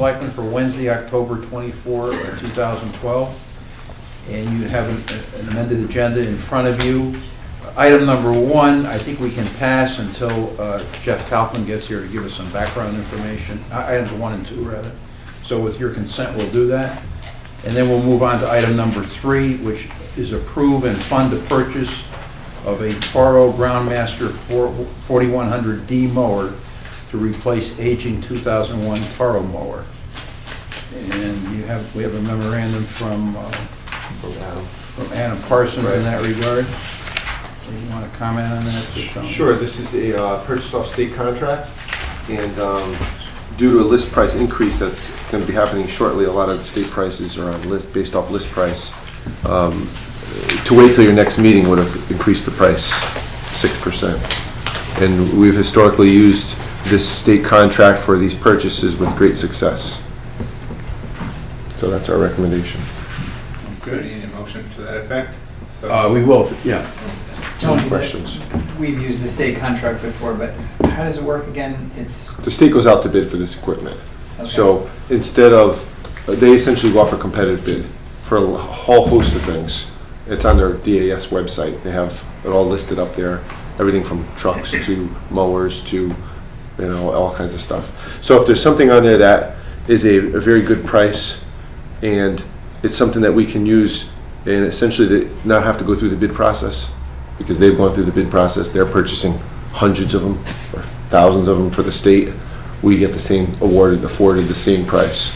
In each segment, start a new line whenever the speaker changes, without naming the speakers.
Selectmen for Wednesday, October 24, 2012. And you have an amended agenda in front of you. Item number 1, I think we can pass until Jeff Kaufman gets here to give us some background information. Items 1 and 2, rather. So with your consent, we'll do that. And then we'll move on to item number 3, which is approve and fund the purchase of a Toro Groundmaster 4100D mower to replace aging 2001 Toro mower. And we have a memorandum from Adam Parsons in that regard. Do you want to comment on that?
Sure. This is a purchase off state contract, and due to a list price increase that's going to be happening shortly, a lot of the state prices are on based off list price. To wait till your next meeting would have increased the price 6%. And we've historically used this state contract for these purchases with great success. So that's our recommendation.
So do you need a motion to that effect? So
We will, yeah.
Tony,
Questions?
we've used the state contract before, but how does it work again? It's
The state goes out to bid for this equipment.
okay.
So instead of, they essentially go off a competitive bid for a whole host of things. It's on their DAS website. They have it all listed up there, everything from trucks to mowers to, all kinds of stuff. So if there's something on there that is a very good price and it's something that we can use and essentially not have to go through the bid process, because they've gone through the bid process, they're purchasing hundreds of them or thousands of them for the state, we get the same afforded the same price.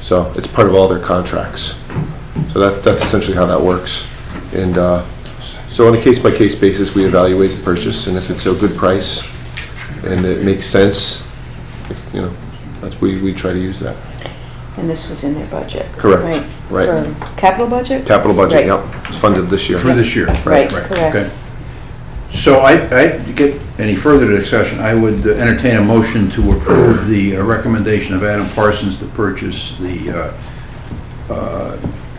So it's part of all their contracts. So that's essentially how that works. And so on a case-by-case basis, we evaluate the purchase, and if it's a good price and it makes sense, we try to use that.
And this was in their budget?
Correct. Right.
For capital budget?
Capital budget,
Right.
yep. It's funded this year.
For this year.
Right, correct.
Okay. So to get any further discussion, I would entertain a motion to approve the recommendation of Adam Parsons to purchase the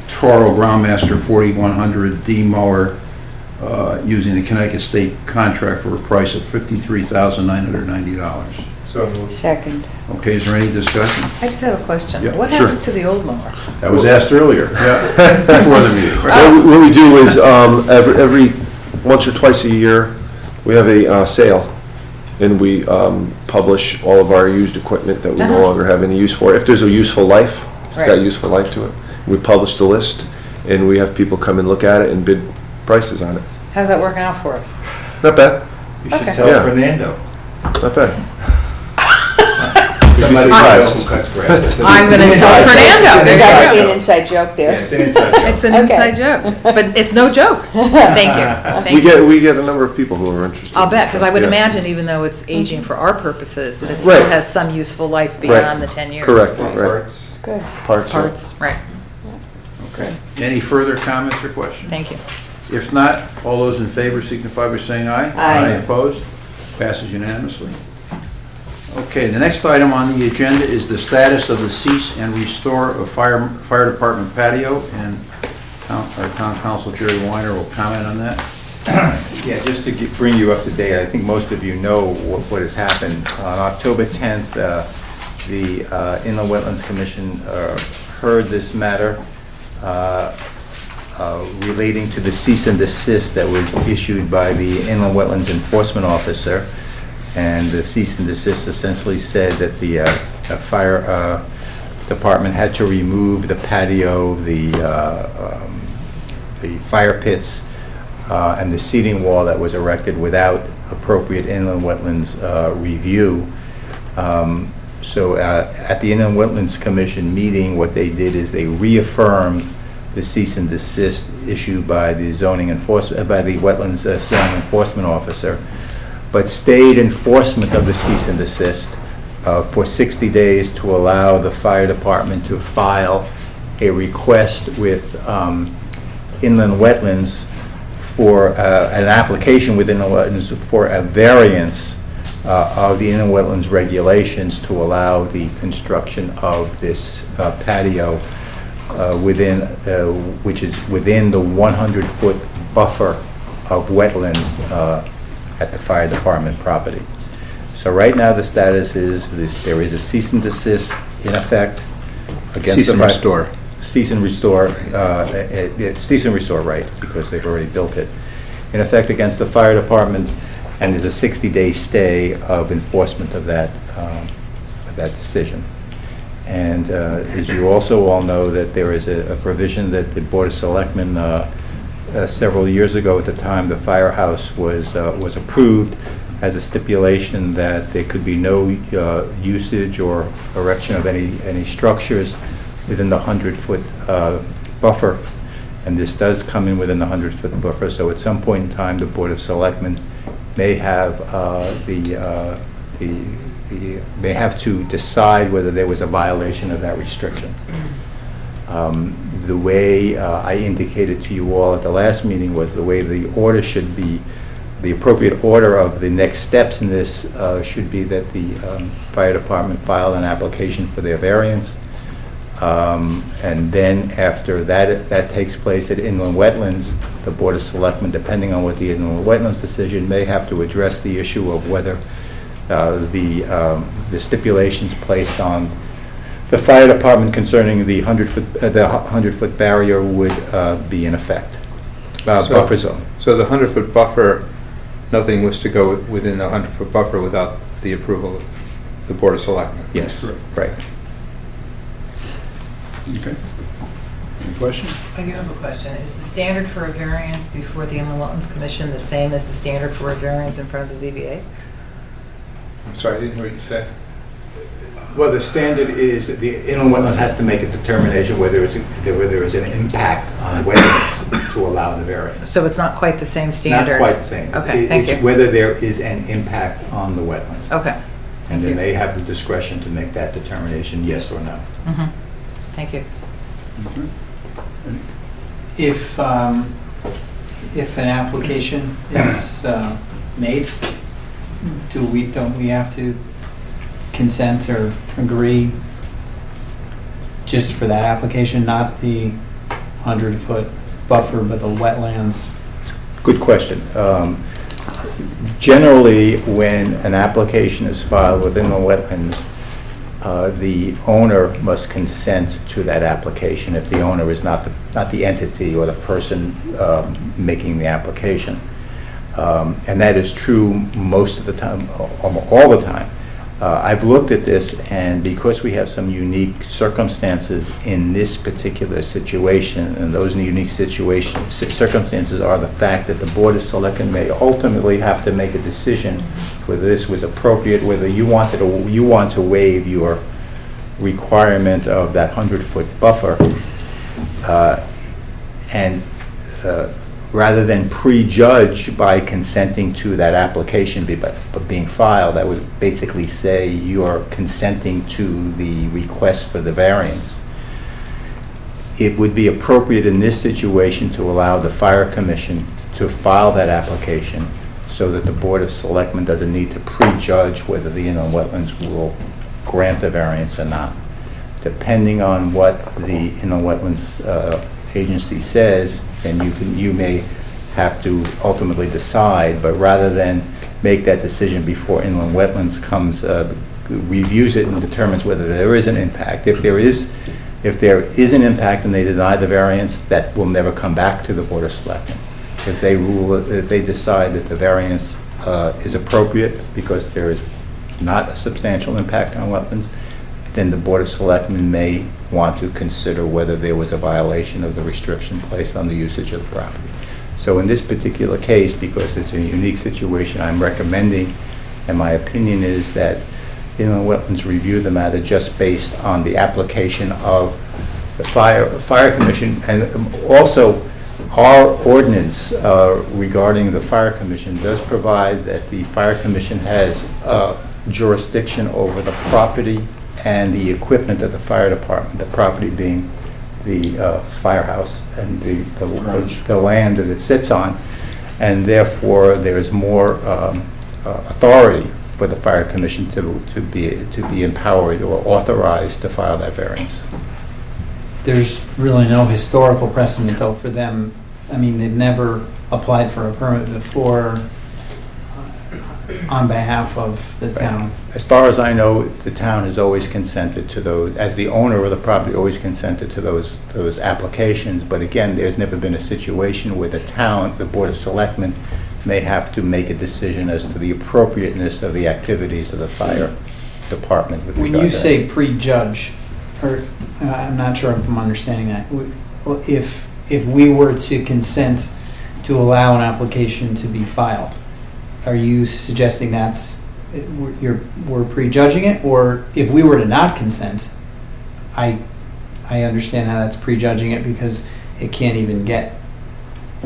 Toro Groundmaster 4100D mower using the Connecticut State contract for a price of $53,990.
So moved.
Second.
Okay, is there any discussion?
I just have a question.
Yeah,
What
sure.
happens to the old mower?
That was asked earlier, before the meeting.
What we do is every once or twice a year, we have a sale, and we publish all of our used equipment that we no longer have any use for. If there's a useful life, it's got a useful life to it. We publish the list, and we have people come and look at it and bid prices on it.
How's that working out for us?
Not bad.
You should
Okay.
tell
Yeah.
Fernando.
Not bad.
Somebody
surprised.
who cuts grass.
I'm going to tell Fernando.
There's
There you
actually
go.
an inside joke
Yeah,
there.
it's an inside joke.
It's an
Okay.
inside joke, but it's no joke. Thank you.
We
Thank you.
get a number of people who are interested.
I'll
in
bet, because I would
stuff, yeah.
imagine even though it's aging for our purposes, that it still
Right.
has some useful life beyond the 10 years.
Correct.
Well,
Right.
parts.
It's good.
Parts. yeah.
Parts, right.
Okay. Any further comments or questions?
Thank you.
If not, all those in favor signify by saying aye.
Aye.
Opposed? Passes unanimously. Okay, the next item on the agenda is the status of the cease and restore of fire department patio, and our town council Jerry Weiner will comment on that.
Yeah, just to bring you up to date, I think most of you know what has happened. On October 10th, the Inland Wetlands Commission heard this matter relating to the cease and desist that was issued by the Inland Wetlands Enforcement Officer. And the cease and desist essentially said that the fire department had to remove the patio, the fire pits, and the seating wall that was erected without appropriate inland wetlands review. So at the Inland Wetlands Commission meeting, what they did is they reaffirmed the cease and desist issued by the by the Wetlands Zoning Enforcement Officer, but stayed enforcement of the cease and desist for 60 days to allow the fire department to file a request with inland wetlands for an application with inland wetlands for a variance of the inland wetlands regulations to allow the construction of this patio which is within the 100-foot buffer of wetlands at the fire department property. So right now the status is there is a cease and desist in effect against
Cease
the
and
fire.
restore.
Cease and restore, cease and restore, right, because they've already built it, in effect against the fire department, and there's a 60-day stay of enforcement of that decision. And as you also all know, that there is a provision that the Board of Selectmen, several years ago at the time the firehouse was approved, as a stipulation that there could be no usage or erection of any structures within the 100-foot buffer. And this does come in within the 100-foot buffer, so at some point in time, the Board of Selectmen may have may have to decide whether there was a violation of that restriction. The way I indicated to you all at the last meeting was the way the order should be, the appropriate order of the next steps in this should be that the fire department file an application for their variance. And then after that takes place at inland wetlands, the Board of Selectmen, depending on what the inland wetlands decision, may have to address the issue of whether the stipulations placed on the fire department concerning the 100-foot barrier would be in effect. Buffer zone.
So the 100-foot buffer, nothing was to go within the 100-foot buffer without the approval of the Board of Selectmen?
Yes, right.
Okay. Any questions?
I do have a question. Is the standard for a variance before the Inland Wetlands Commission the same as the standard for a variance in front of the ZBA?
I'm sorry, I didn't hear what you said.
Well, the standard is that the inland wetlands has to make a determination whether there is an impact on wetlands to allow the variance.
So it's not quite the same standard?
Not quite the same.
Okay, thank
It's
you.
whether there is an impact on the wetlands.
Okay,
And
thank
then
you.
they have the discretion to make that determination, yes or no.
Mhm. Thank you.
If an application is made, don't we have to consent or agree just for that application, not the 100-foot buffer, but the wetlands?
Good question. Generally, when an application is filed within the wetlands, the owner must consent to that application if the owner is not the entity or the person making the application. And that is true most of the time, all the time. I've looked at this, and because we have some unique circumstances in this particular situation, and those unique circumstances are the fact that the Board of Selectmen may ultimately have to make a decision whether this was appropriate, whether you want to waive your requirement of that 100-foot buffer, and rather than prejudge by consenting to that application being filed, that would basically say you're consenting to the request for the variance. It would be appropriate in this situation to allow the Fire Commission to file that application so that the Board of Selectmen doesn't need to prejudge whether the inland wetlands will grant the variance or not. Depending on what the inland wetlands agency says, then you may have to ultimately decide, but rather than make that decision before inland wetlands comes, reviews it and determines whether there is an impact. If there is an impact and they deny the variance, that will never come back to the Board of Selectmen. If they decide that the variance is appropriate because there is not a substantial impact on wetlands, then the Board of Selectmen may want to consider whether there was a violation of the restriction placed on the usage of the property. So in this particular case, because it's a unique situation, I'm recommending, and my opinion is that inland wetlands review the matter just based on the application of the Fire Commission, and also our ordinance regarding the Fire Commission does provide that the Fire Commission has jurisdiction over the property and the equipment of the fire department, the property being the firehouse and the land that it sits on, and therefore there is more authority for the Fire Commission to be empowered or authorized to file that variance.
There's really no historical precedent though for them. I mean, they've never applied for a permit before. on behalf of the town.
As far as I know, the town has always consented to those, as the owner of the property, always consented to those applications. But again, there's never been a situation where the town, the Board of Selectmen, may have to make a decision as to the appropriateness of the activities of the fire department with
When
regard
you
to that.
say prejudge, or, I'm not sure if I'm understanding that. If we were to consent to allow an application to be filed, are you suggesting we're prejudging it? Or if we were to not consent, I understand how that's prejudging it because it can't even get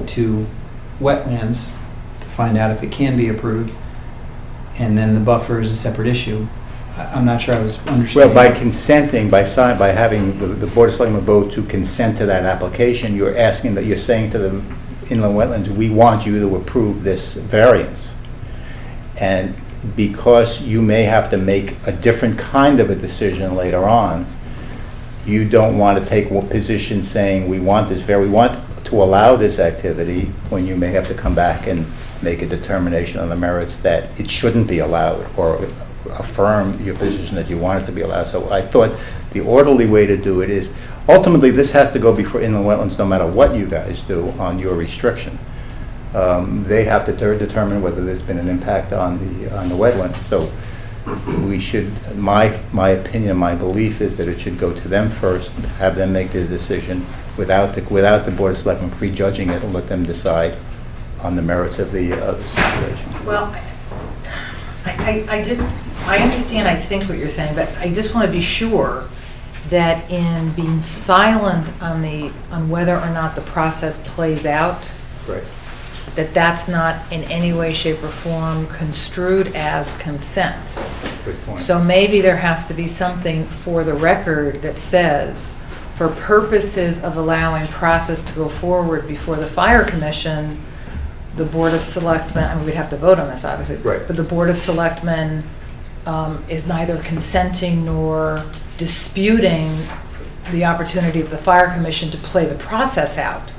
to wetlands to find out if it can be approved, and then the buffer is a separate issue. I'm not sure I was
Well,
understanding.
by consenting, by having the Board of Selectmen vote to consent to that application, you're saying to the inland wetlands, we want you to approve this variance. And because you may have to make a different kind of a decision later on, you don't want to take one position saying, we want to allow this activity, when you may have to come back and make a determination on the merits that it shouldn't be allowed, or affirm your position that you want it to be allowed. So I thought the orderly way to do it is, ultimately, this has to go before inland wetlands no matter what you guys do on your restriction. They have to determine whether there's been an impact on the wetlands. So we should, my opinion, my belief is that it should go to them first, have them make the decision without the Board of Selectmen prejudging it, and let them decide on the merits of the situation.
Well, I understand, I think what you're saying, but I just want to be sure that in being silent on whether or not the process plays out,
Right.
that's not in any way, shape, or form construed as consent.
Good point.
So maybe there has to be something for the record that says, for purposes of allowing process to go forward before the Fire Commission, the Board of Selectmen, I mean, we'd have to vote on this, obviously.
Right.
But the Board of Selectmen is neither consenting nor disputing the opportunity of the Fire Commission to play the process out.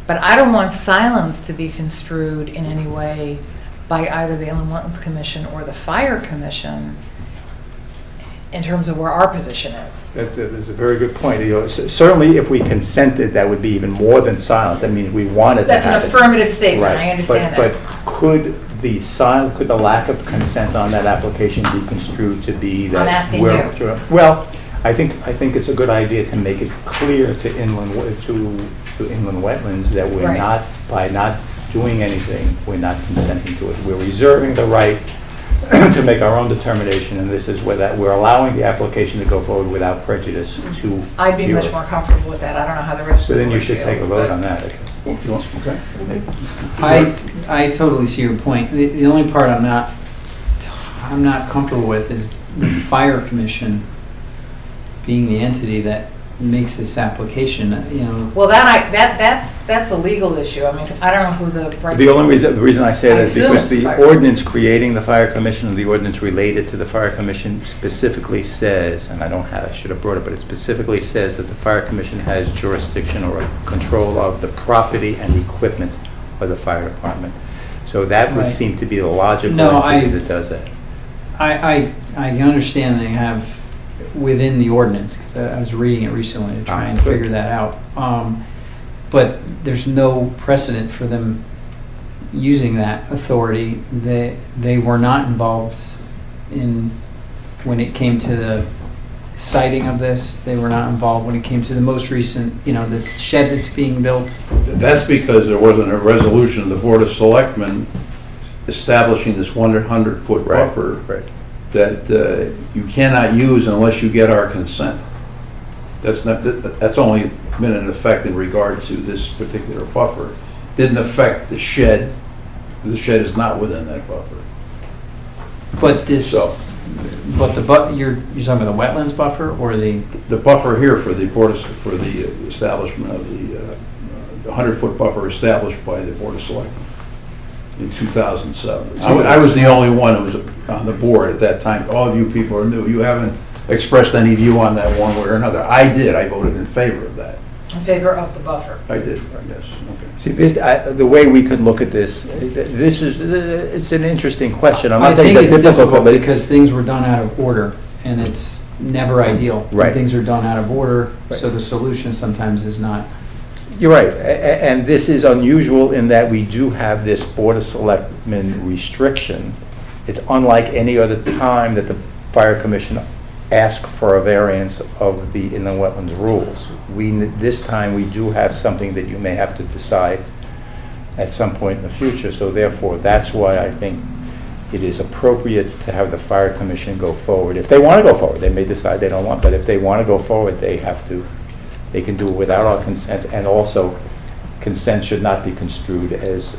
But I don't want silence to be construed in any way by either the Inland Wetlands Commission or the Fire Commission in terms of where our position is.
That's a very good point. Certainly, if we consented, that would be even more than silence. I mean, we wanted to
That's an
have it.
affirmative statement,
Right.
I understand
But
that.
could the lack of consent on that application be construed to be that?
I'm asking you.
Well, I think it's a good idea to make it clear to inland wetlands that we're
Right.
not, by not doing anything, we're not consenting to it. We're reserving the right to make our own determination, and this is where that we're allowing the application to go forward without prejudice to.
I'd be much
your-
more comfortable with that. I don't know how the rest
So
of the
then you
board
should take a
feels,
vote
but-
on that. Okay.
I totally see your point. The only part I'm not comfortable with is the Fire Commission being the entity that makes this application,
Well, that's a legal issue. I mean, I don't know who the right.
The reason I say that is
I assume
because
it's the
the
fire.
ordinance creating the fire commission, and the ordinance related to the fire commission specifically says, and I should have brought it, but it specifically says that the fire commission has jurisdiction or control of the property and equipment of the fire department. So that would
Right.
seem to be the logical
No,
entity that does that.
I understand they have within the ordinance, because I was reading it recently to try and
Good.
figure that out. But there's no precedent for them using that authority. They were not involved when it came to the siting of this. They were not involved when it came to the most recent, the shed that's being built.
That's because there wasn't a resolution of the Board of Selectmen establishing this 100-foot buffer
Right.
that you cannot use unless you get our consent. That's only been in effect in regard to this particular buffer. Didn't affect the shed. The shed is not within that buffer.
But this,
So
you're talking about the wetlands buffer or the?
the buffer here for the establishment of the 100-foot buffer established by the Board of Selectmen in 2007. I was the only one who was on the board at that time. All of you people are new. You haven't expressed any view on that one way or another. I did. I voted in favor of that.
In favor of the buffer.
I did, I guess, okay.
See, the way we could look at this, it's an interesting question. I'm
I
not saying
think
it's
it's
difficult,
difficult
but
because things were done out of order, and it's never ideal. when
Right.
Things are done out of order, so
Right.
the solution sometimes is not.
you're right. And this is unusual in that we do have this Board of Selectmen restriction. It's unlike any other time that the Fire Commission ask for a variance of the inland wetlands rules. This time, we do have something that you may have to decide at some point in the future, so therefore, that's why I think it is appropriate to have the Fire Commission go forward. If they want to go forward, they may decide they don't want, but if they want to go forward, they can do it without our consent, and also, consent should not be construed as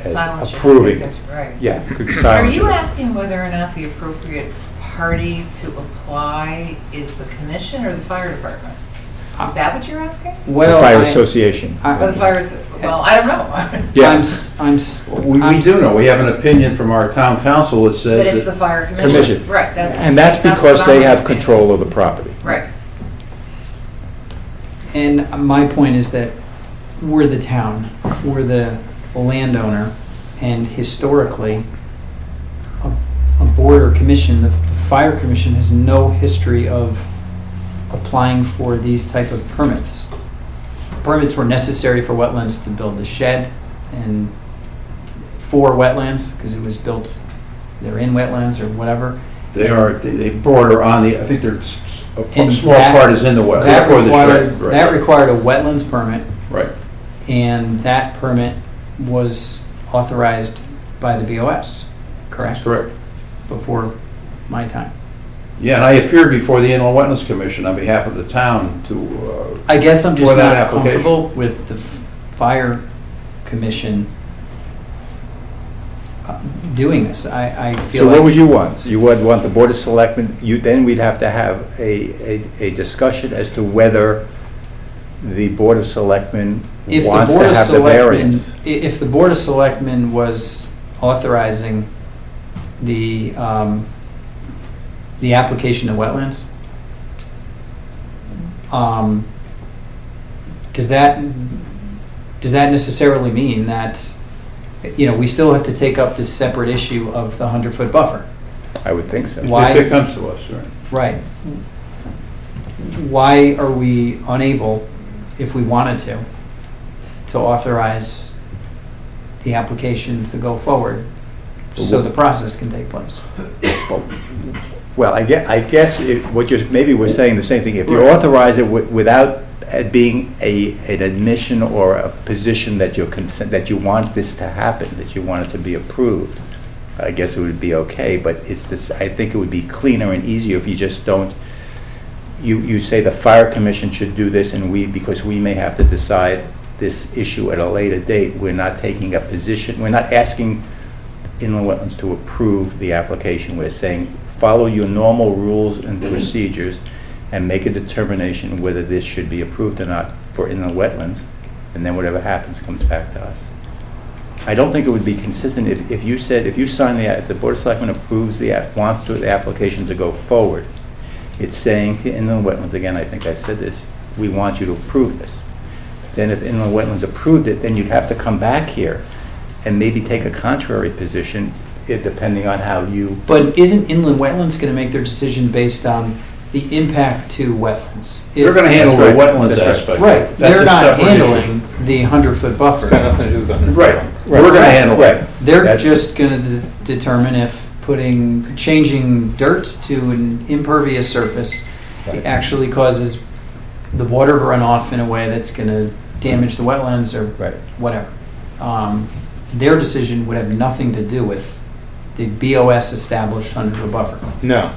Silence should
approving.
not be- Right.
Yeah.
Are
silence
you
should-
asking whether or not the appropriate party to apply is the commission or the fire department? Is that what you're asking?
The
Well,
Fire
I-
Association.
I-
Or the fire, well, I don't know.
Yeah.
We do know, we have an opinion from our town council that says
But it's the
that,
fire commission.
Commission.
Right, that's.
And that's because
what
they
I'm
have
understanding.
control of the property.
Right.
And my point is that we're the town, we're the landowner, and historically, a board or commission, the fire commission has no history of applying for these type of permits. Permits were necessary for wetlands to build the shed and for wetlands, because it was built, they're in wetlands or whatever.
they border on the, I think there's, a
And
small
that-
part is in the well.
That
before the
required,
shed, right.
that required a wetlands permit,
Right,
and that permit was authorized by the BOS,
that's
correct?
correct.
Before my time.
Yeah, and I appeared before the Inland Wetlands Commission on behalf of the town to,
I guess I'm just
For that
not
application.
comfortable with the fire commission doing this. I feel
So
like.
what would you want? You would want the Board of Selectmen, then we'd have to have a discussion as to whether the Board of Selectmen
If the
wants
Board
to
of
have the
Selectmen,
variance.
if the Board of Selectmen was authorizing the application to wetlands, does that necessarily mean that, we still have to take up this separate issue of the 100-foot buffer?
I would think so.
Why-
if it comes to us, right?
Right. Why are we unable, if we wanted to authorize the application to go forward so the process can take place?
Well, I guess maybe we're saying the same thing. If you authorize it without it being an admission or a position that that you want this to happen, that you want it to be approved, I guess it would be okay, but I think it would be cleaner and easier if you just don't, you say the fire commission should do this, and because we may have to decide this issue at a later date, we're not taking a position, we're not asking inland wetlands to approve the application. We're saying, follow your normal rules and procedures and make a determination whether this should be approved or not for inland wetlands, and then whatever happens comes back to us. I don't think it would be consistent if you sign the Board of Selectmen approves the application to go forward. It's saying to inland wetlands, again, I think I've said this, we want you to approve this. Then if inland wetlands approved it, then you'd have to come back here and maybe take a contrary position, depending on how you.
But isn't inland wetlands going to make their decision based on the impact to wetlands?
They're gonna handle the
That's right.
wetlands
That's right.
aspect.
Right,
That's
they're
a
not
separate issue.
handling the 100-foot buffer.
It's got nothing to do with the 100.
Right, we're gonna handle that.
They're
That's-
just going to determine if changing dirt to an impervious surface actually causes the water to run off in a way that's going to damage the wetlands or
Right.
whatever. Their decision would have nothing to do with the BOS established 100-foot buffer.
No,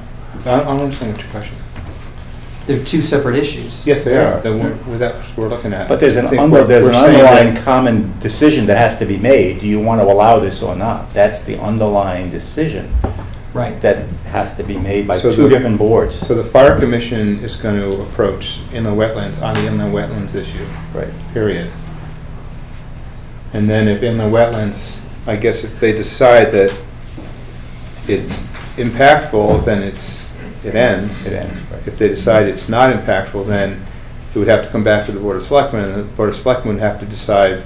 I don't understand what your question is.
They're two separate issues.
Yes, they
Yeah.
are. We're looking at.
But there's an
I think we're saying
underlying
that-
common decision that has to be made. Do you want to allow this or not? That's the underlying decision
Right.
that has to be made by
So
two
the-
different boards.
So the fire commission is going to approach inland wetlands on the inland wetlands issue,
Right.
period. And then if inland wetlands, I guess if they decide that it's impactful, then it ends.
It ends, right.
If they decide it's not impactful, then it would have to come back to the Board of Selectmen, and the Board of Selectmen would have to decide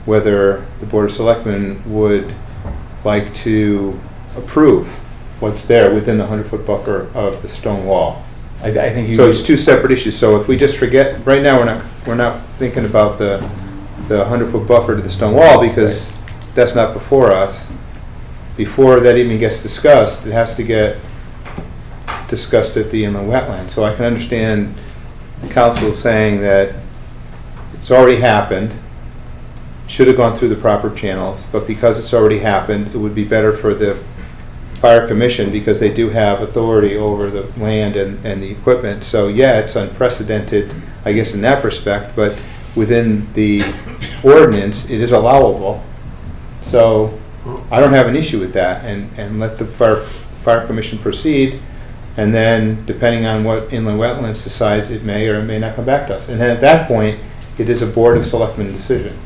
whether the Board of Selectmen would like to approve what's there within the 100-foot buffer of the stone wall.
I think you.
So it's two separate issues. So if we just forget, right now, we're not thinking about the 100-foot buffer to the stone wall because that's not before us. Before that even gets discussed, it has to get discussed at the inland wetland. So I can understand the council saying that it's already happened, should have gone through the proper channels, but because it's already happened, it would be better for the fire commission because they do have authority over the land and the equipment. So yeah, it's unprecedented, I guess, in that respect, but within the ordinance, it is allowable. So I don't have an issue with that, and let the fire commission proceed, and then depending on what inland wetlands decides, it may or may not come back to us. And then at that point, it is a Board of Selectmen decision.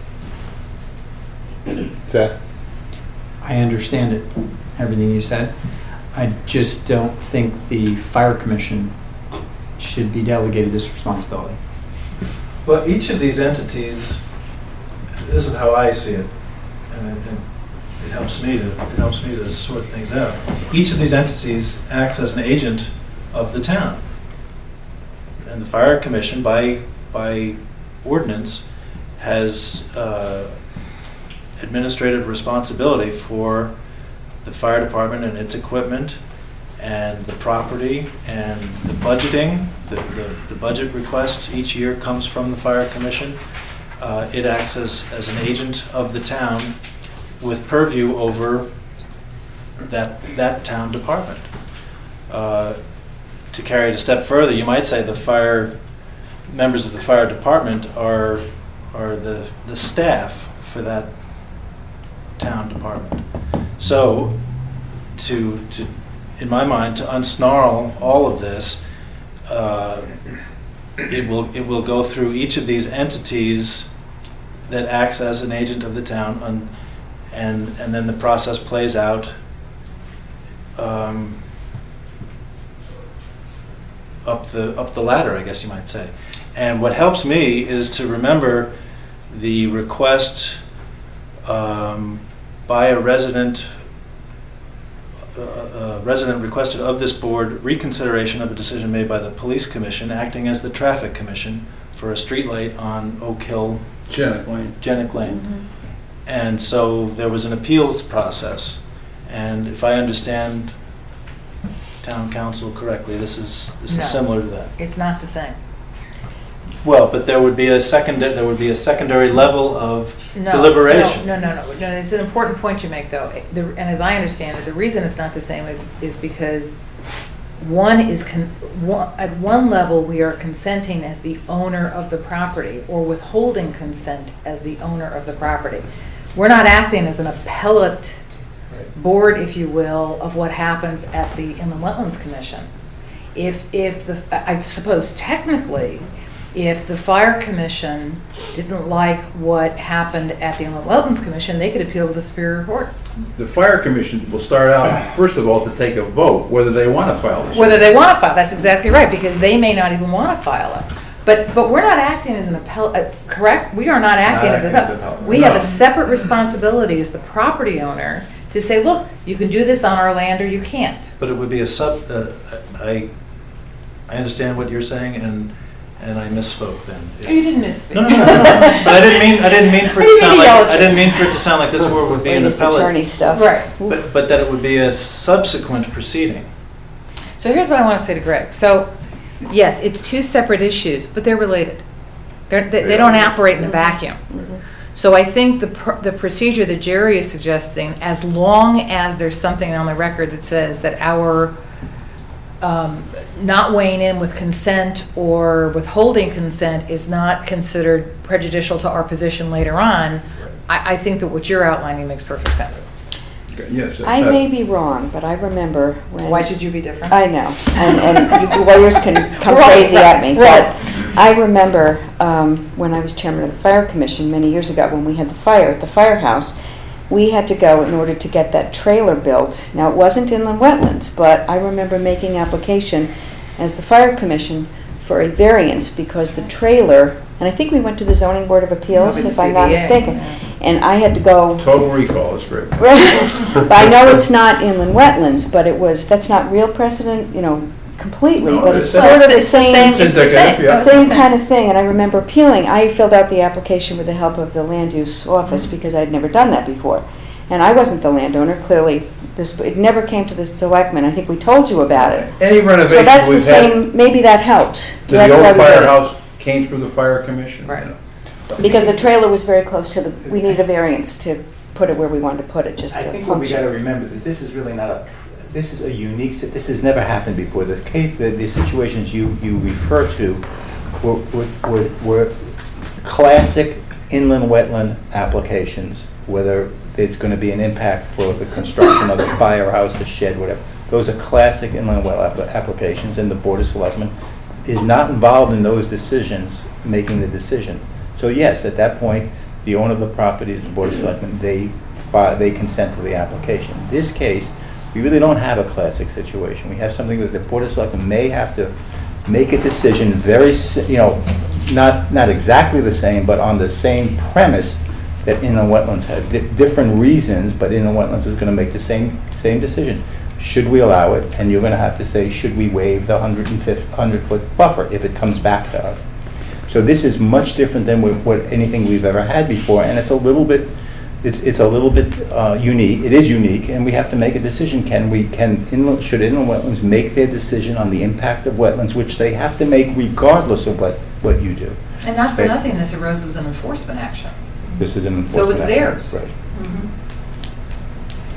Is that?
I understand it, everything you said. I just don't think the fire commission should be delegated this responsibility.
Well, each of these entities, this is how I see it, and it helps me to sort things out. Each of these entities acts as an agent of the town, and the fire commission, by ordinance, has administrative responsibility for the fire department and its equipment and the property and the budgeting. The budget request each year comes from the fire commission. It acts as an agent of the town with purview over that town department. To carry it a step further, you might say the members of the fire department are the staff for that town department. So, in my mind, to unsnarl all of this, it will go through each of these entities that acts as an agent of the town, and then the process plays out up the ladder, I guess you might say. And what helps me is to remember the request by a resident requested of this board reconsideration of a decision made by the police commission acting as the traffic commission for a streetlight on Oak Hill,
Jennick Lane.
Mm-hmm.
And so there was an appeals process, and if I understand town council correctly, this is
No.
similar to that.
It's not the same.
Well, but there would be a secondary level of deliberation.
No, it's an important point you make, though. And as I understand it, the reason it's not the same is because at one level, we are consenting as the owner of the property or withholding consent as the owner of the property. We're not acting as an appellate board, if you will, of what happens at the Inland Wetlands Commission. I suppose technically, if the fire commission didn't like what happened at the Inland Wetlands Commission, they could appeal to the Superior Court.
The fire commission will start out, first of all, to take a vote whether they want to file this.
Whether they want to file, that's exactly right, because they may not even want to file it. But we're not acting as an appellate, correct? We are not acting as an appellate. We have a separate responsibility as the property owner to say, look, you can do this on our land or you can't.
But it would be I understand what you're saying, and I misspoke then.
Oh, you didn't misspeak.
No. But I didn't mean for it to sound like this word would be an
It's
appellate.
attorney stuff.
Right.
But that it would be a subsequent proceeding.
So here's what I want to say to Greg. So, yes, it's two separate issues, but they're related. They don't operate in a vacuum. So I think the procedure that Jerry is suggesting, as long as there's something on the record that says that our not weighing in with consent or withholding consent is not considered prejudicial to our position later on, I think that what you're outlining makes perfect sense.
Okay, yes.
I may be wrong, but I remember when...
Why should you be different?
I know, and you lawyers can come
Right,
crazy at me,
right.
but I remember when I was chairman of the fire commission many years ago, when we had the fire at the firehouse, we had to go in order to get that trailer built. Now, it wasn't inland wetlands, but I remember making application as the fire commission for a variance because the trailer, and I think we went to the zoning board of appeals,
Probably
if
the
I'm not
ZBA,
mistaken.
yeah.
And I had to go,
Total recall is great.
but I know it's not inland wetlands, but that's not real precedent, completely,
No,
but
it
it's
is.
sort of the
It's the
same.
same- it's the same.
Yeah.
Same kind of thing, and I remember appealing. I filled out the application with the help of the land use office because I'd never done that before. And I wasn't the landowner, clearly, it never came to the selectmen. I think we told you about it.
Any
So
renovation
that's the
we've had
same, maybe that helps.
to the
That's why
old
we did it.
firehouse came through the fire commission.
Right.
Because the trailer was very close to we needed a variance to put it where we wanted to put it, just
I
to
think what we got to
function.
remember, that this is really not this is a unique, this has never happened before. The situations you refer to were classic inland wetland applications, whether there's going to be an impact for the construction of the firehouse, the shed, whatever. Those are classic inland wetland applications, and the Board of Selectmen is not involved in those decisions, making the decision. So yes, at that point, the owner of the property is the Board of Selectmen, they consent to the application. In this case, we really don't have a classic situation. We have something that the Board of Selectmen may have to make a decision not exactly the same, but on the same premise that inland wetlands have different reasons, but inland wetlands is going to make the same decision. Should we allow it? And you're going to have to say, should we waive the 100-foot buffer if it comes back to us? So this is much different than anything we've ever had before, and it's a little bit unique. It is unique, and we have to make a decision. Should inland wetlands make their decision on the impact of wetlands, which they have to make regardless of what you do?
And not for
Okay.
nothing, this arose as an enforcement action.
This is an enforcement
So it's
action.
theirs.
Right.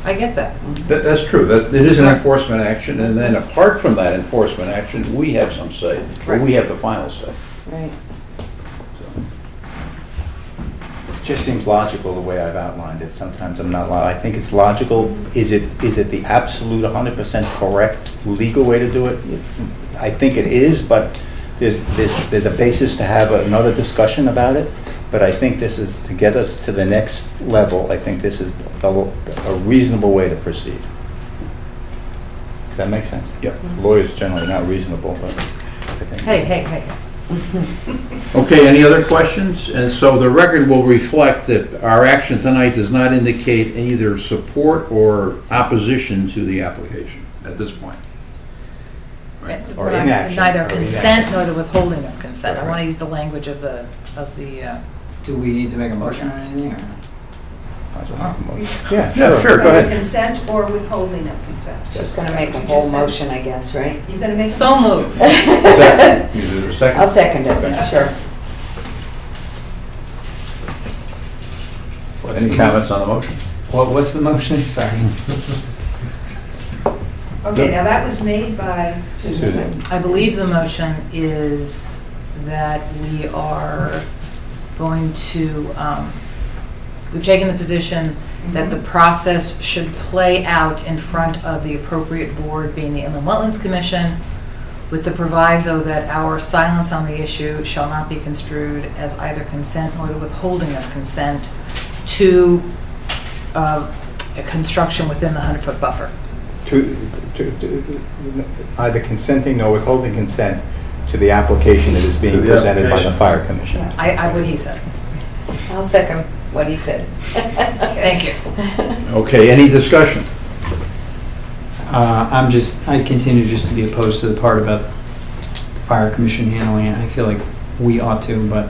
I get that.
That's true. It is an enforcement action, and then apart from that enforcement action, we have some say. Or we have the final say.
Right.
It just seems logical the way I've outlined it. Sometimes I'm not, I think it's logical. Is it the absolute 100% correct legal way to do it? I think it is, but there's a basis to have another discussion about it. But I think this is, to get us to the next level, I think this is a reasonable way to proceed. Does that make sense?
Yep.
Lawyers generally not reasonable, but I think.
Hey.
Okay, any other questions? And so the record will reflect that our action tonight does not indicate either support or opposition to the application at this point.
Or inaction.
Neither
Or
consent
inaction.
nor the withholding of consent. I
Right.
want to use the language of the,
Do we need to make a motion on anything? Or?
Might as well make a motion. Yeah,
Yeah, sure, go ahead.
Consent or withholding of consent.
Just gonna make a whole motion, I guess, right?
You're gonna make.
so moved.
Second. Is there a second?
I'll second it, sure.
Any comments on the motion?
What's the motion? Sorry.
Okay, now that was made by Susan.
Susan.
I believe the motion is that we are going to, we've taken the position that the process should play out in front of the appropriate board, being the Inland Wetlands Commission, with the proviso that our silence on the issue shall not be construed as either consent or the withholding of consent to a construction within the 100-foot buffer.
Either consenting or withholding consent to the application that is being
To the
presented by the
application.
Fire Commission.
I what he said.
I'll second what he said.
Thank you.
Okay, any discussion?
I continue just to be opposed to the part about the fire commission handling it. I feel like we ought to, but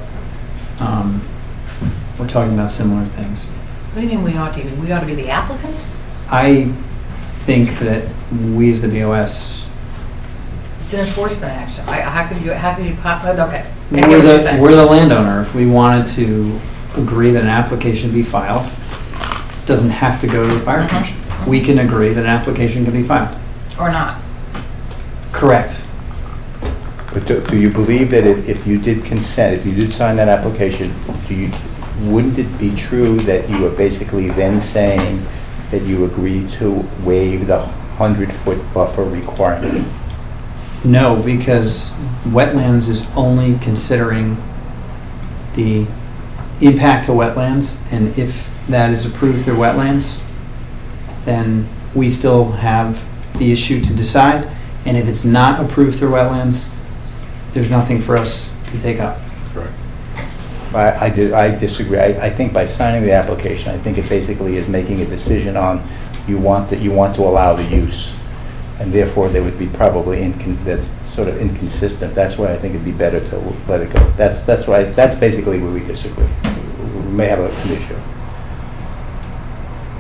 we're talking about similar things.
What do you mean we ought to? We ought to be the applicant?
I think that we as the BOS,
It's an enforcement action. How could you pop, okay. I get
we're
what you're saying.
we're the landowner. If we wanted to agree that an application be filed, it doesn't have to go to the fire commission. We can agree that an application can be filed.
Or not.
Correct.
But do you believe that if you did consent, if you did sign that application, wouldn't it be true that you were basically then saying that you agreed to waive the 100-foot buffer requirement?
No, because wetlands is only considering the impact to wetlands, and if that is approved through wetlands, then we still have the issue to decide. And if it's not approved through wetlands, there's nothing for us to take up.
I disagree. I think by signing the application, I think it basically is making a decision on you want to allow the use. And therefore, they would be probably, that's sort of inconsistent. That's why I think it'd be better to let it go. That's basically where we disagree. We may have an issue.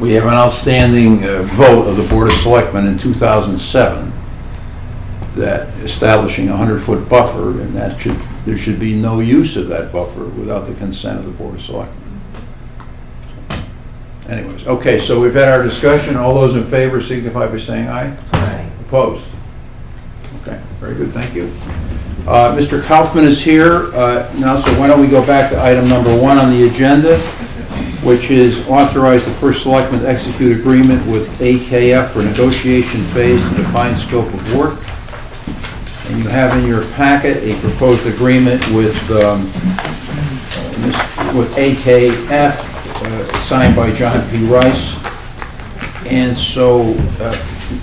We have an outstanding vote of the Board of Selectmen in 2007 that establishing a 100-foot buffer, and there should be no use of that buffer without the consent of the Board of Selectmen. Anyways, okay, so we've had our discussion. All those in favor signify by saying aye.
Aye.
Opposed? Okay, very good, thank you. Mr. Kaufman is here now, so why don't we go back to item number 1 on the agenda, which is authorize the first selectman to execute agreement with AKF for negotiation phase and defined scope of work. And you have in your packet a proposed agreement with AKF, signed by John P. Rice. And so,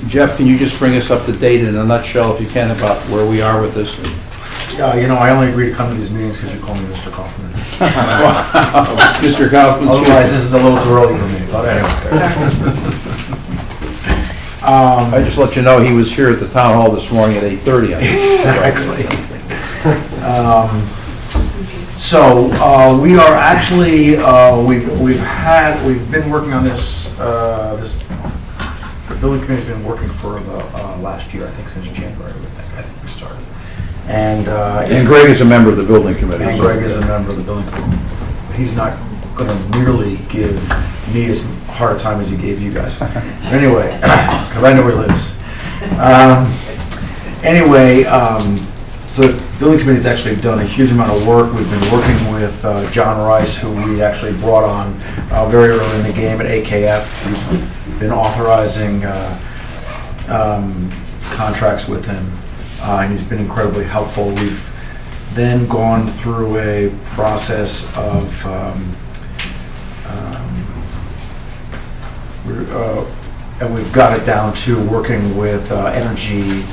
Jeff, can you just bring us up to date in a nutshell, if you can, about where we are with this?
I only agree to come to these meetings because you call me Mr. Kaufman.
Mr. Kaufman.
Otherwise, this is a little too early for me, but anyway.
I just let you know he was here at the town hall this morning at 8:30.
Exactly. So we are actually we've been working on this. The building committee's been working for the last year, I think since January. I think we started. And
Greg is a member of the building committee.
And Greg is a member of the building committee. He's not going to merely give me as hard a time as he gave you guys. Anyway, because I know where he lives. So the building committee's actually done a huge amount of work. We've been working with John Rice, who we actually brought on very early in the game at AKF. We've been authorizing contracts with him, and he's been incredibly helpful. We've then gone through a process of and we've got it down to working with Energy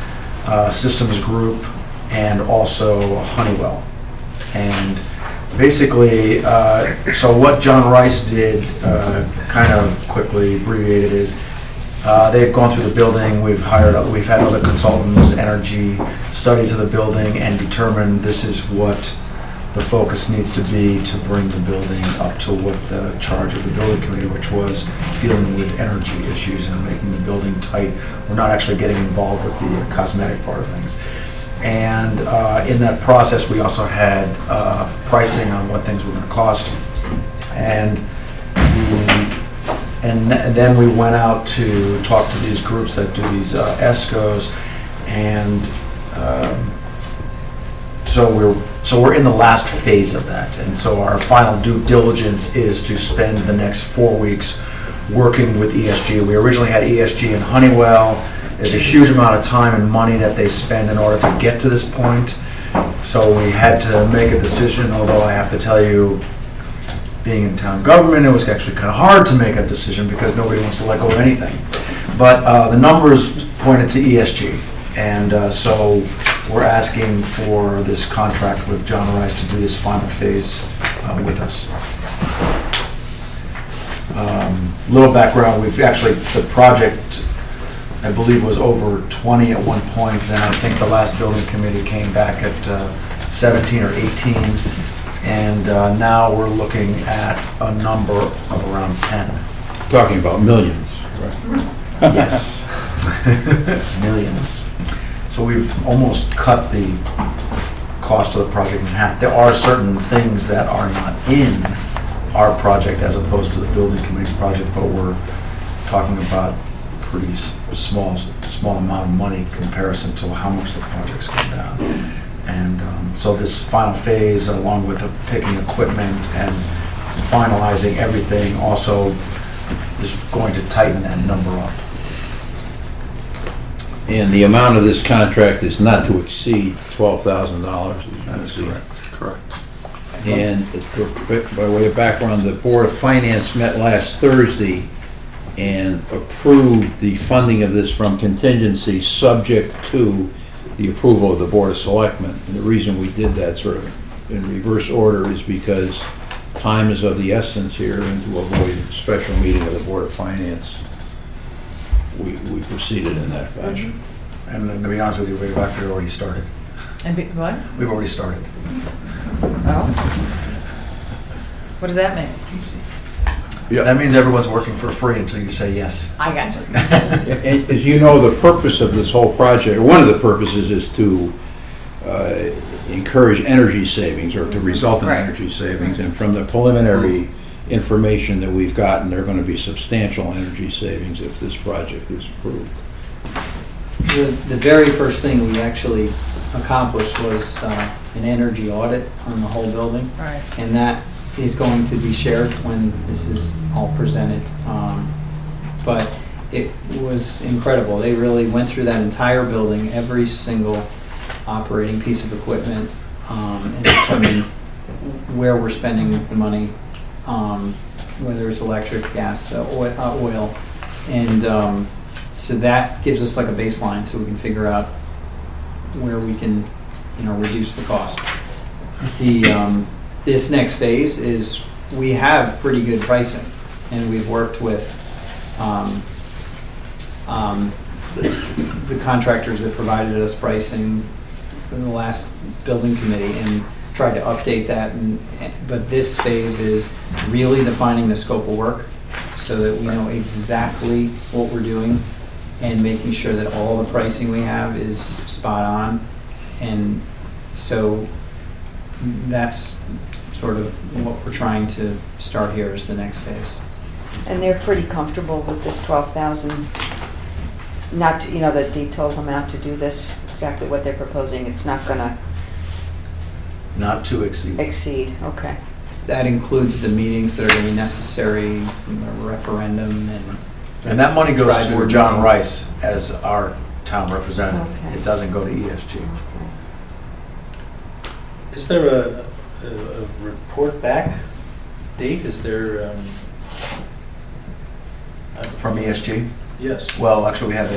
Systems Group and also Honeywell. And basically, so what John Rice did, kind of quickly abbreviated, is they've gone through the building. We've had other consultants, energy studies of the building, and determined this is what the focus needs to be to bring the building up to what the charge of the building committee, which was dealing with energy issues and making the building tight. We're not actually getting involved with the cosmetic part of things. And in that process, we also had pricing on what things were going to cost. And then we went out to talk to these groups that do these ESCOs, and so we're in the last phase of that. And so our final due diligence is to spend the next 4 weeks working with ESG. We originally had ESG and Honeywell. There's a huge amount of time and money that they spend in order to get to this point. So we had to make a decision, although I have to tell you, being in town government, it was actually kind of hard to make a decision because nobody wants to let go of anything. But the numbers pointed to ESG. And so we're asking for this contract with John Rice to do this final phase with us. Little background, we've actually, the project, I believe, was over 20 at one point. Then I think the last building committee came back at 17 or 18. And now we're looking at a number of around 10.
Talking about millions, right?
Yes. Millions. So we've almost cut the cost of the project in half. There are certain things that are not in our project as opposed to the building committee's project, but we're talking about pretty small amount of money in comparison to how much the project's come down. And so this final phase, along with picking equipment and finalizing everything, also is going to tighten that number up.
And the amount of this contract is not to exceed $12,000.
That's correct.
Correct.
And by way of background, the Board of Finance met last Thursday and approved the funding of this from contingency, subject to the approval of the Board of Selectmen. And the reason we did that sort of in reverse order is because time is of the essence here, and to avoid a special meeting of the Board of Finance, we proceeded in that fashion.
And to be honest with you, we've actually already started.
What?
We've already started.
Oh. What does that mean?
Yeah.
That means everyone's working for free until you say yes.
I got you.
And as you know, the purpose of this whole project, or one of the purposes, is to encourage energy savings, or to result in
Right.
energy savings. And from the preliminary information that we've gotten, there are going to be substantial energy savings if this project is approved.
The very first thing we actually accomplished was an energy audit on the whole building.
Right.
And that is going to be shared when this is all presented. But it was incredible. They really went through that entire building, every single operating piece of equipment, and determined where we're spending the money, whether it's electric, gas, oil. And so that gives us like a baseline so we can figure out where we can, reduce the cost. This next phase is, we have pretty good pricing, and we've worked with the contractors that provided us pricing in the last building committee, and tried to update that. But this phase is really defining the scope of work so that we know exactly what we're doing, and making sure that all the pricing we have is spot on. And so that's sort of what we're trying to start here is the next phase.
And they're pretty comfortable with this 12,000, not, that they told them not to do this, exactly what they're proposing. It's not gonna
Not to exceed.
exceed, okay.
That includes the meetings that are going to be necessary, the referendum,
And that money goes to
Tri-board
John
meeting.
Rice as our town representative.
Okay.
It doesn't go to ESG.
Is there a report back date? Is there,
From ESG?
yes.
Well, actually, we have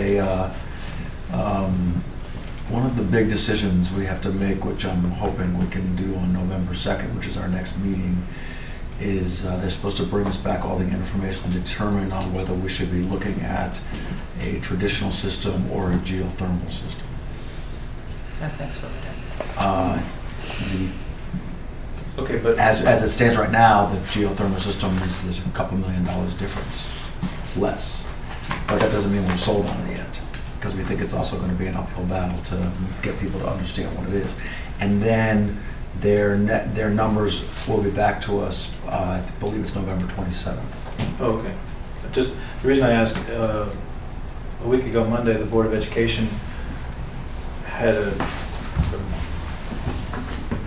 one of the big decisions we have to make, which I'm hoping we can do on November 2nd, which is our next meeting, is they're supposed to bring us back all the information and determine on whether we should be looking at a traditional system or a geothermal system.
That's next for
Okay, but
As it stands right now, the geothermal system there's a couple $1 million difference less. But that doesn't mean we're sold on it yet, because we think it's also going to be an uphill battle to get people to understand what it is. And then their numbers will be back to us, I believe it's November 27th.
Oh, okay. Just, the reason I asked, a week ago Monday, the Board of Education had a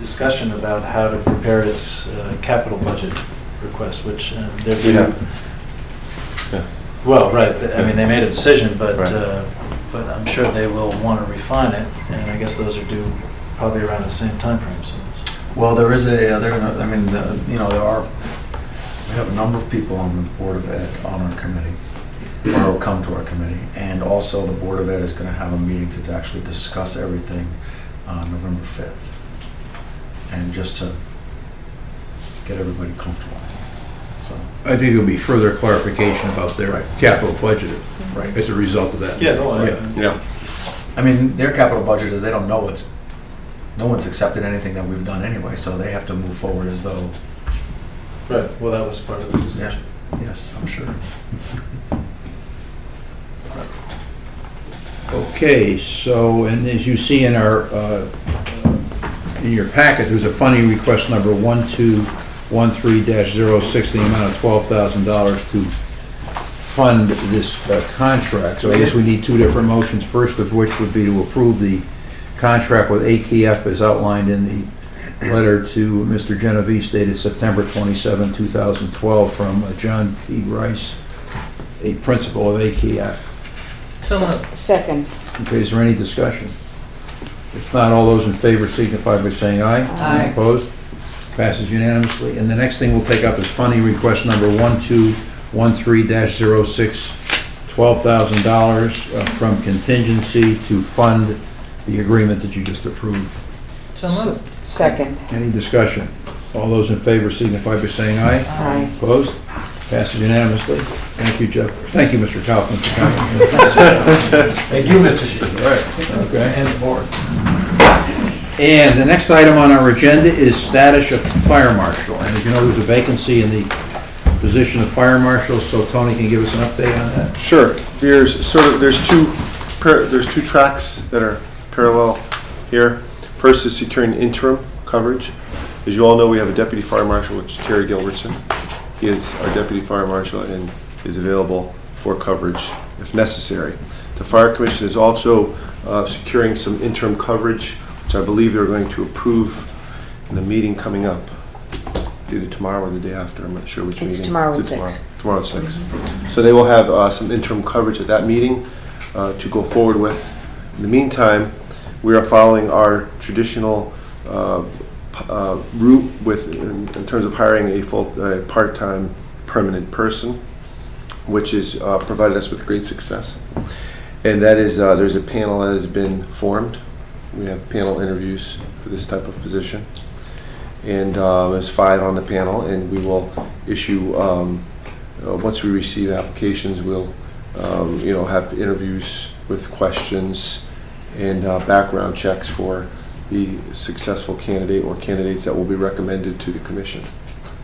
discussion about how to prepare its capital budget request, which they're being...
Yeah.
Well, right, I mean, they made a decision, but
Right.
but I'm sure they will want to refine it, and I guess those are due probably around the same timeframe, so it's...
Well, there is we have a number of people on the Board of Ed on our committee, or will come to our committee, and also the Board of Ed is going to have a meeting to actually discuss everything on November 5th, and just to get everybody comfortable. So,
I think there'll be further clarification about their capital budget as a result of that.
Yeah, no,
Yeah.
I mean, their capital budget is, they don't know no one's accepted anything that we've done anyway, so they have to move forward as though,
right, well, that was part of the decision.
yes, I'm sure.
Okay, so, and as you see in in your packet, there's a funding request number 1213-06, the amount of $12,000 to fund this contract. So I guess we need two different motions, first of which would be to approve the contract with AKF as outlined in the letter to Mr. Genovese dated September 27, 2012, from John P. Rice, a principal of AKF.
So moved.
Second.
Okay, is there any discussion? If not, all those in favor signify by saying aye.
Aye.
Opposed? Passes unanimously. And the next thing we'll take up is funding request number 1213-06, $12,000 from contingency to fund the agreement that you just approved.
So moved.
Second.
Any discussion? All those in favor signify by saying aye.
Aye.
Opposed? Passes unanimously. Thank you, Jeff. Thank you, Mr. Kaufman, for coming.
Thank you, Mr. Sheehan.
Right, okay.
And the board.
And the next item on our agenda is status of fire marshal. And as you know, there's a vacancy in the position of fire marshal, so Tony can give us an update on that.
Sure. There's two tracks that are parallel here. First is securing interim coverage. As you all know, we have a deputy fire marshal, which is Terry Gilbertson. He is our deputy fire marshal and is available for coverage if necessary. The fire commission is also securing some interim coverage, which I believe they're going to approve in the meeting coming up. It's either tomorrow or the day after. I'm not sure which meeting.
It's tomorrow at
It's
6.
Tomorrow at 6. So they will have some interim coverage at that meeting to go forward with. In the meantime, we are following our traditional route in terms of hiring a part-time permanent person, which has provided us with great success. And that is, there's a panel that has been formed. We have panel interviews for this type of position. And there's 5 on the panel, and we will issue, once we receive applications, we'll have interviews with questions and background checks for the successful candidate or candidates that will be recommended to the commission.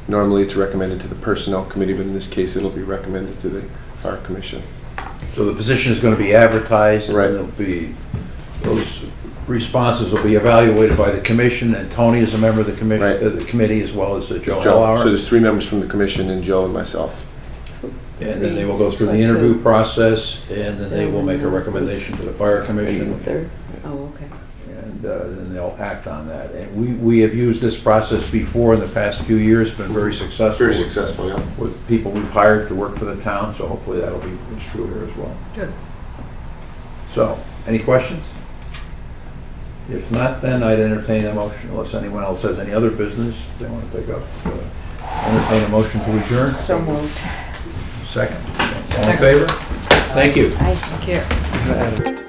Normally it's recommended to the personnel committee, but in this case it'll be recommended to the fire commission.
So the position is going to be advertised, and
Right.
there'll be, those responses will be evaluated by the commission, and Tony is a member of the
Right.
the committee, as well as Joe
Joe.
Hallauer.
So there's 3 members from the commission and Joe and myself.
And then they will go through the interview process, and then they will make a recommendation to the fire commission.
Third? Oh, okay.
And then they'll act on that. And we have used this process before in the past few years, been very successful.
Very successful, yeah.
With people we've hired to work for the town, so hopefully that'll be true here as well.
Good.
So, any questions? If not, then I'd entertain a motion, unless anyone else has any other business they want to pick up. Entertain a motion to adjourn.
So moved.
Second. All in favor? Thank you.
Aye.
Thank you.